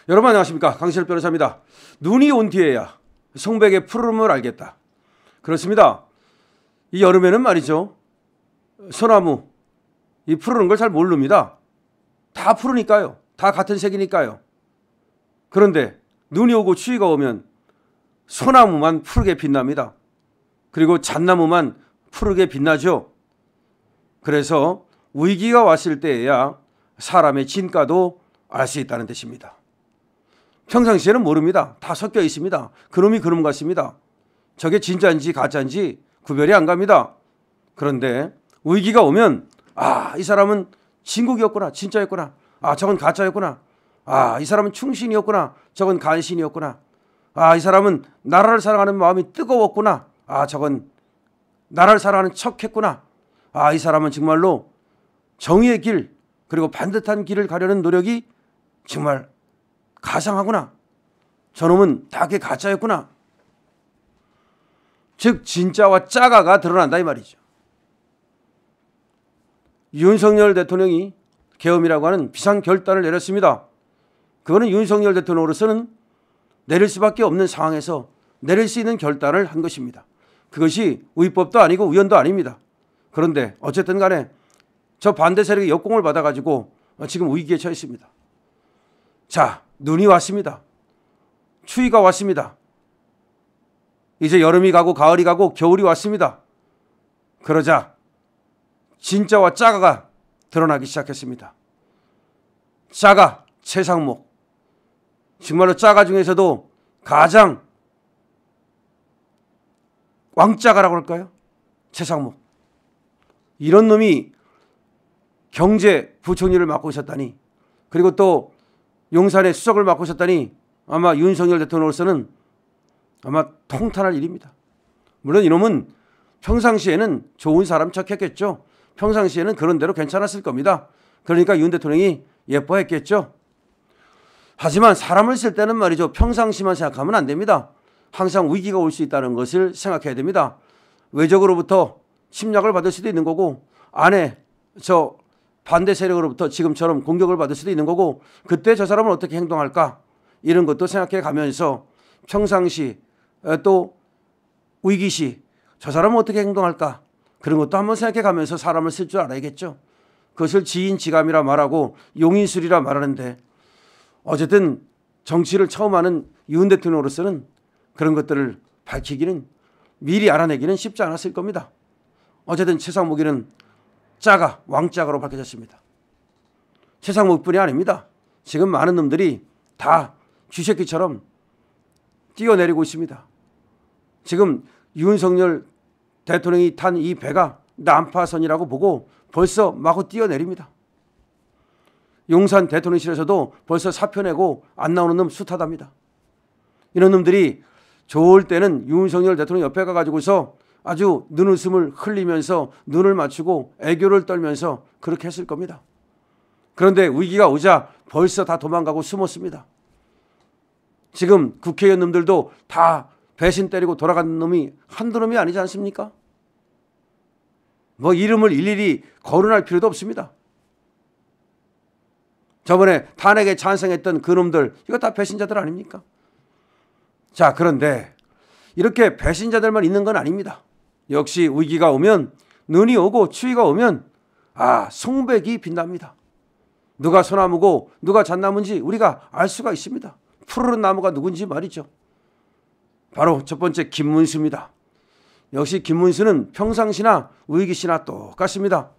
여러분 안녕하십니까, 강신일 변호사입니다. 눈이 온 뒤에야 성백의 푸름을 알겠다. 그렇습니다. 이 여름에는 말이죠, 소나무 이 푸르는 걸 잘 모릅니다. 다 푸르니까요. 다 같은 색이니까요. 그런데 눈이 오고 추위가 오면 소나무만 푸르게 빛납니다. 그리고 잣나무만 푸르게 빛나죠. 그래서 위기가 왔을 때에야 사람의 진가도 알 수 있다는 뜻입니다. 평상시에는 모릅니다. 다 섞여 있습니다. 그놈이 그놈 같습니다. 저게 진짜인지 가짜인지 구별이 안 갑니다. 그런데 위기가 오면 이 사람은 진국이었구나, 진짜였구나. 저건 가짜였구나. 이 사람은 충신이었구나, 저건 간신이었구나. 이 사람은 나라를 사랑하는 마음이 뜨거웠구나. 저건 나라를 사랑하는 척했구나. 이 사람은 정말로 정의의 길, 그리고 반듯한 길을 가려는 노력이 정말 가상하구나. 저놈은 다 그게 가짜였구나. 즉 진짜와 짜가가 드러난다 이 말이죠. 윤석열 대통령이 계엄이라고 하는 비상결단을 내렸습니다. 그거는 윤석열 대통령으로서는 내릴 수밖에 없는 상황에서 내릴 수 있는 결단을 한 것입니다. 그것이 위법도 아니고 우연도 아닙니다. 그런데 어쨌든 간에 저 반대 세력의 역공을 받아가지고 지금 위기에 처해 있습니다. 자, 눈이 왔습니다. 추위가 왔습니다. 이제 여름이 가고 가을이 가고 겨울이 왔습니다. 그러자 진짜와 짜가가 드러나기 시작했습니다. 짜가, 최상목. 정말로 짜가 중에서도 가장 왕짜가라고 할까요? 최상목. 이런 놈이 경제부총리를 맡고 있었다니, 그리고 또 용산의 수석을 맡고 있었다니 아마 윤석열 대통령으로서는 아마 통탄할 일입니다. 물론 이놈은 평상시에는 좋은 사람 척했겠죠. 평상시에는 그런 대로 괜찮았을 겁니다. 그러니까 윤 대통령이 예뻐했겠죠. 하지만 사람을 쓸 때는 말이죠, 평상시만 생각하면 안 됩니다. 항상 위기가 올 수 있다는 것을 생각해야 됩니다. 외적으로부터 침략을 받을 수도 있는 거고, 안에 저 반대 세력으로부터 지금처럼 공격을 받을 수도 있는 거고, 그때 저 사람은 어떻게 행동할까, 이런 것도 생각해 가면서 평상시 또 위기시 저 사람은 어떻게 행동할까, 그런 것도 한번 생각해 가면서 사람을 쓸 줄 알아야겠죠. 그것을 지인지감이라 말하고 용인술이라 말하는데, 어쨌든 정치를 처음 하는 윤 대통령으로서는 그런 것들을 밝히기는, 미리 알아내기는 쉽지 않았을 겁니다. 어쨌든 최상목이는 짜가, 왕짜가로 밝혀졌습니다. 최상목뿐이 아닙니다. 지금 많은 놈들이 다 쥐새끼처럼 뛰어내리고 있습니다. 지금 윤석열 대통령이 탄 이 배가 난파선이라고 보고 벌써 마구 뛰어내립니다. 용산 대통령실에서도 벌써 사표 내고 안 나오는 놈 숱하답니다. 이런 놈들이 좋을 때는 윤석열 대통령 옆에 가가지고서 아주 눈웃음을 흘리면서 눈을 맞추고 애교를 떨면서 그렇게 했을 겁니다. 그런데 위기가 오자 벌써 다 도망가고 숨었습니다. 지금 국회의원 놈들도 다 배신 때리고 돌아간 놈이 한두 놈이 아니지 않습니까? 뭐 이름을 일일이 거론할 필요도 없습니다. 저번에 탄핵에 찬성했던 그 놈들, 이거 다 배신자들 아닙니까? 자, 그런데 이렇게 배신자들만 있는 건 아닙니다. 역시 위기가 오면, 눈이 오고 추위가 오면 성백이 빛납니다. 누가 소나무고 누가 잣나무인지 우리가 알 수가 있습니다. 푸르른 나무가 누군지 말이죠. 바로 첫 번째 김문수입니다. 역시 김문수는 평상시나 위기시나 똑같습니다.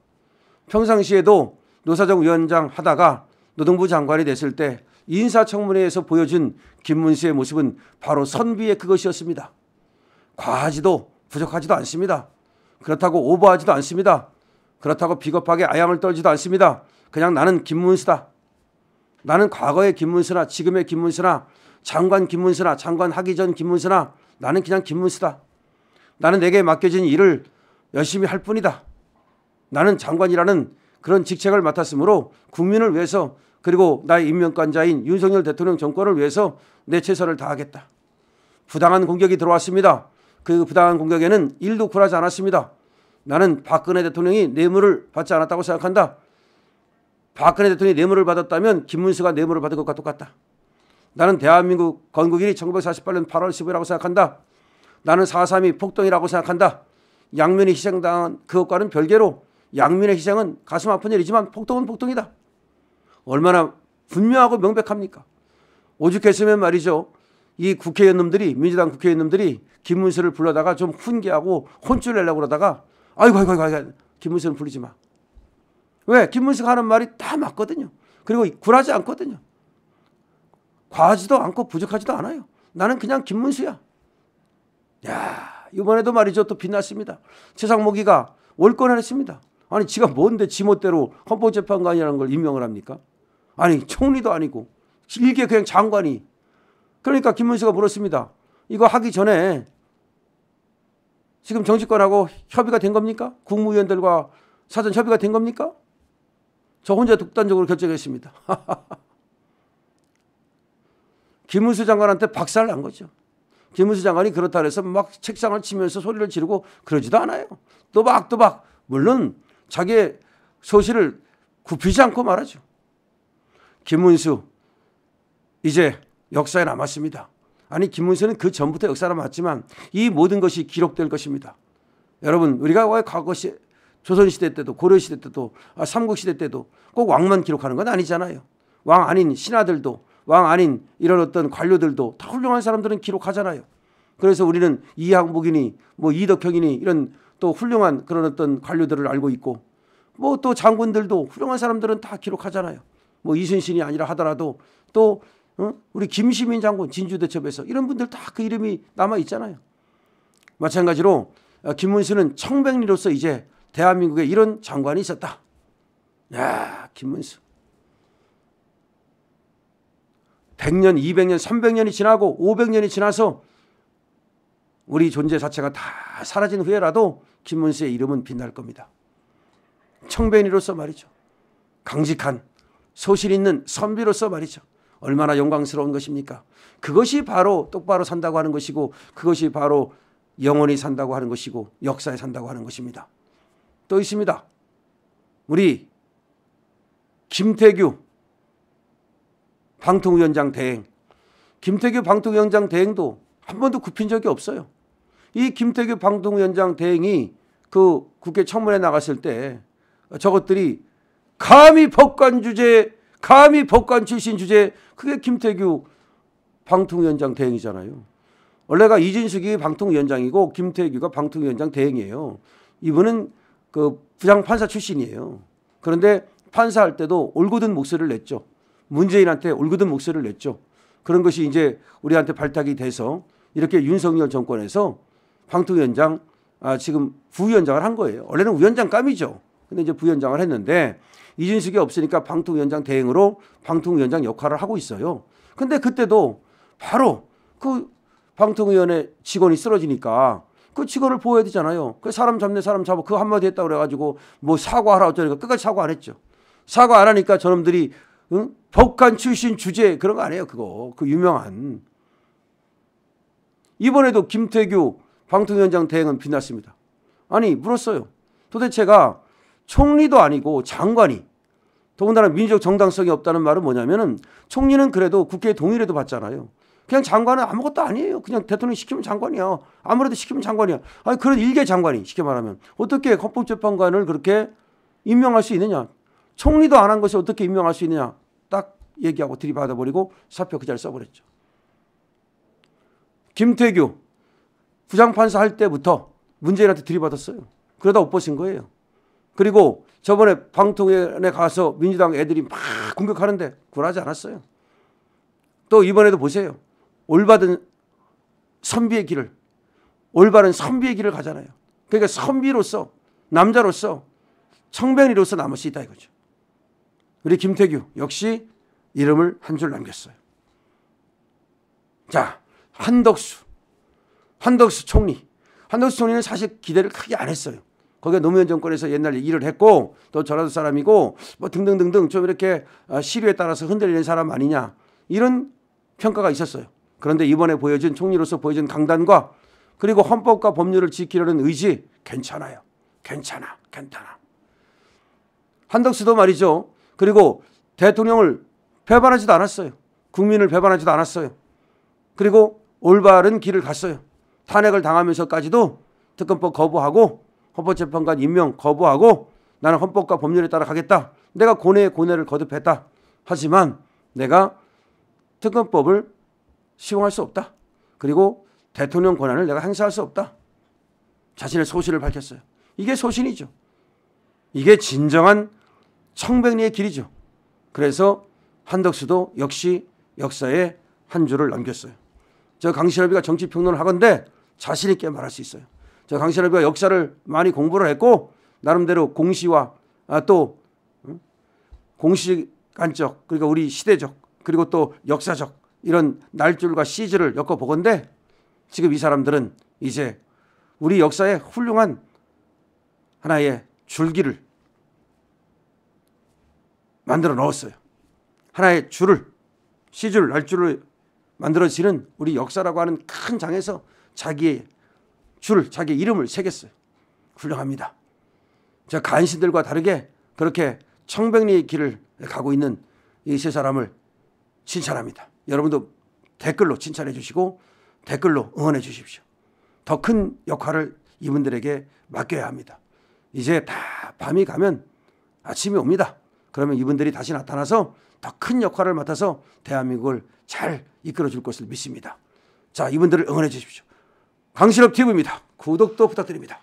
평상시에도 노사정 위원장 하다가 노동부 장관이 됐을 때 인사청문회에서 보여준 김문수의 모습은 바로 선비의 그것이었습니다. 과하지도 부족하지도 않습니다. 그렇다고 오버하지도 않습니다. 그렇다고 비겁하게 아양을 떨지도 않습니다. 그냥 나는 김문수다. 나는 과거의 김문수나 지금의 김문수나 장관 김문수나 장관 하기 전 김문수나 나는 그냥 김문수다. 나는 내게 맡겨진 일을 열심히 할 뿐이다. 나는 장관이라는 그런 직책을 맡았으므로 국민을 위해서, 그리고 나의 임명권자인 윤석열 대통령 정권을 위해서 내 최선을 다하겠다. 부당한 공격이 들어왔습니다. 그 부당한 공격에는 일도 굴하지 않았습니다. 나는 박근혜 대통령이 뇌물을 받지 않았다고 생각한다. 박근혜 대통령이 뇌물을 받았다면 김문수가 뇌물을 받은 것과 똑같다. 나는 대한민국 건국일이 1948년 8월 15일이라고 생각한다. 나는 4.3이 폭동이라고 생각한다. 양면이 희생당한 그것과는 별개로 양면의 희생은 가슴 아픈 일이지만 폭동은 폭동이다. 얼마나 분명하고 명백합니까? 오죽했으면 말이죠. 이 국회의원님들이, 민주당 국회의원님들이 김문수를 불러다가 좀 훈계하고 혼쭐 내려고 그러다가 아이고 김문수는 부르지 마. 왜? 김문수가 하는 말이 다 맞거든요. 그리고 굴하지 않거든요. 과하지도 않고 부족하지도 않아요. 나는 그냥 김문수야. 야, 이번에도 말이죠. 또 빛났습니다. 최상목이가 올권을 했습니다. 아니 지가 뭔데 지멋대로 헌법재판관이라는 걸 임명을 합니까? 아니 총리도 아니고 일개 그냥 장관이. 그러니까 김문수가 물었습니다. 이거 하기 전에 지금 정치권하고 협의가 된 겁니까? 국무위원들과 사전 협의가 된 겁니까? 저 혼자 독단적으로 결정했습니다. 김문수 장관한테 박살 난 거죠. 김문수 장관이 그렇다 그래서 막 책상을 치면서 소리를 지르고 그러지도 않아요. 또박또박 물론 자기의 소실을 굽히지 않고 말하죠. 김문수 이제 역사에 남았습니다. 아니 김문수는 그 전부터 역사에 남았지만 이 모든 것이 기록될 것입니다. 여러분 우리가 왜 과거 조선시대 때도 고려시대 때도 삼국시대 때도 꼭 왕만 기록하는 건 아니잖아요. 왕 아닌 신하들도 왕 아닌 이런 어떤 관료들도 다 훌륭한 사람들은 기록하잖아요. 그래서 우리는 이항복이니 뭐 이덕형이니 이런 또 훌륭한 그런 어떤 관료들을 알고 있고 뭐 또 장군들도 훌륭한 사람들은 다 기록하잖아요. 뭐 이순신이 아니라 하더라도 또 우리 김시민 장군 진주대첩에서 이런 분들 다 그 이름이 남아 있잖아요. 마찬가지로 김문수는 청백리로서 이제 대한민국에 이런 장관이 있었다. 야, 김문수. 100년, 200년, 300년이 지나고 500년이 지나서 우리 존재 자체가 다 사라진 후에라도 김문수의 이름은 빛날 겁니다. 청백리로서 말이죠. 강직한 소실 있는 선비로서 말이죠. 얼마나 영광스러운 것입니까? 그것이 바로 똑바로 산다고 하는 것이고 그것이 바로 영원히 산다고 하는 것이고 역사에 산다고 하는 것입니다. 또 있습니다. 우리 김태규 방통위원장 대행. 김태규 방통위원장 대행도 한 번도 굽힌 적이 없어요. 이 김태규 방통위원장 대행이 그 국회 청문회 나갔을 때 저것들이 감히 법관 주제, 감히 법관 출신 주제, 그게 김태규 방통위원장 대행이잖아요. 원래가 이진숙이 방통위원장이고 김태규가 방통위원장 대행이에요. 이분은 그 부장판사 출신이에요. 그런데 판사할 때도 올곧은 목소리를 냈죠. 문재인한테 올곧은 목소리를 냈죠. 그런 것이 이제 우리한테 발탁이 돼서 이렇게 윤석열 정권에서 방통위원장 지금 부위원장을 한 거예요. 원래는 위원장감이죠. 근데 이제 부위원장을 했는데 이준석이 없으니까 방통위원장 대행으로 방통위원장 역할을 하고 있어요. 근데 그때도 바로 그 방통위원회 직원이 쓰러지니까 그 직원을 보호해야 되잖아요. 그 사람 잡네 사람 잡아 그 한마디 했다고 그래가지고 뭐 사과하라 어쩌니까 끝까지 사과 안 했죠. 사과 안 하니까 저놈들이 법관 출신 주제 그런 거 안 해요. 그거 그 유명한. 이번에도 김태규 방통위원장 대행은 빛났습니다. 아니 물었어요. 도대체가 총리도 아니고 장관이 더군다나 민주적 정당성이 없다는 말은 뭐냐면은 총리는 그래도 국회의 동의라도 받잖아요. 그냥 장관은 아무것도 아니에요. 그냥 대통령이 시키면 장관이야. 아무래도 시키면 장관이야. 아니 그런 일개 장관이 쉽게 말하면 어떻게 헌법재판관을 그렇게 임명할 수 있느냐. 총리도 안 한 것을 어떻게 임명할 수 있느냐. 딱 얘기하고 들이받아버리고 사표 그 자리에 써버렸죠. 김태규 부장판사 할 때부터 문재인한테 들이받았어요. 그러다 옷 벗은 거예요. 그리고 저번에 방통위원회 가서 민주당 애들이 막 공격하는데 굴하지 않았어요. 또 이번에도 보세요. 올바른 선비의 길을, 올바른 선비의 길을 가잖아요. 그러니까 선비로서, 남자로서, 청백리로서 남을 수 있다 이거죠. 우리 김태규 역시 이름을 한 줄 남겼어요. 자, 한덕수 총리. 한덕수 총리는 사실 기대를 크게 안 했어요. 거기가 노무현 정권에서 옛날 일을 했고 또 전라도 사람이고 뭐 등등등등 좀 이렇게 시류에 따라서 흔들리는 사람 아니냐 이런 평가가 있었어요. 그런데 이번에 보여준 총리로서 보여준 강단과 그리고 헌법과 법률을 지키려는 의지 괜찮아요. 괜찮아. 한덕수도 말이죠. 그리고 대통령을 배반하지도 않았어요. 국민을 배반하지도 않았어요. 그리고 올바른 길을 갔어요. 탄핵을 당하면서까지도 특검법 거부하고 헌법재판관 임명 거부하고 나는 헌법과 법률에 따라 가겠다. 내가 고뇌에 고뇌를 거듭했다. 하지만 내가 특검법을 시행할 수 없다. 그리고 대통령 권한을 내가 행사할 수 없다. 자신의 소신을 밝혔어요. 이게 소신이죠. 이게 진정한 청백리의 길이죠. 그래서 한덕수도 역시 역사에 한 줄을 남겼어요. 저 강신업이가 정치평론을 하건대 자신 있게 말할 수 있어요. 저 강신업이가 역사를 많이 공부를 했고 나름대로 공시와 또 공시간적 그러니까 우리 시대적 그리고 또 역사적 이런 날줄과 시즈를 엮어보건대 지금 이 사람들은 이제 우리 역사에 훌륭한 하나의 줄기를 만들어 넣었어요. 하나의 줄을 시줄 날줄을 만들어지는 우리 역사라고 하는 큰 장에서 자기의 자기의 이름을 새겼어요. 훌륭합니다. 저 간신들과 다르게 그렇게 청백리의 길을 가고 있는 이 세 사람을 칭찬합니다. 여러분도 댓글로 칭찬해 주시고 댓글로 응원해 주십시오. 더 큰 역할을 이분들에게 맡겨야 합니다. 이제 다 밤이 가면 아침이 옵니다. 그러면 이분들이 다시 나타나서 더 큰 역할을 맡아서 대한민국을 잘 이끌어 줄 것을 믿습니다. 자, 이분들을 응원해 주십시오. 강신업 TV입니다. 구독도 부탁드립니다.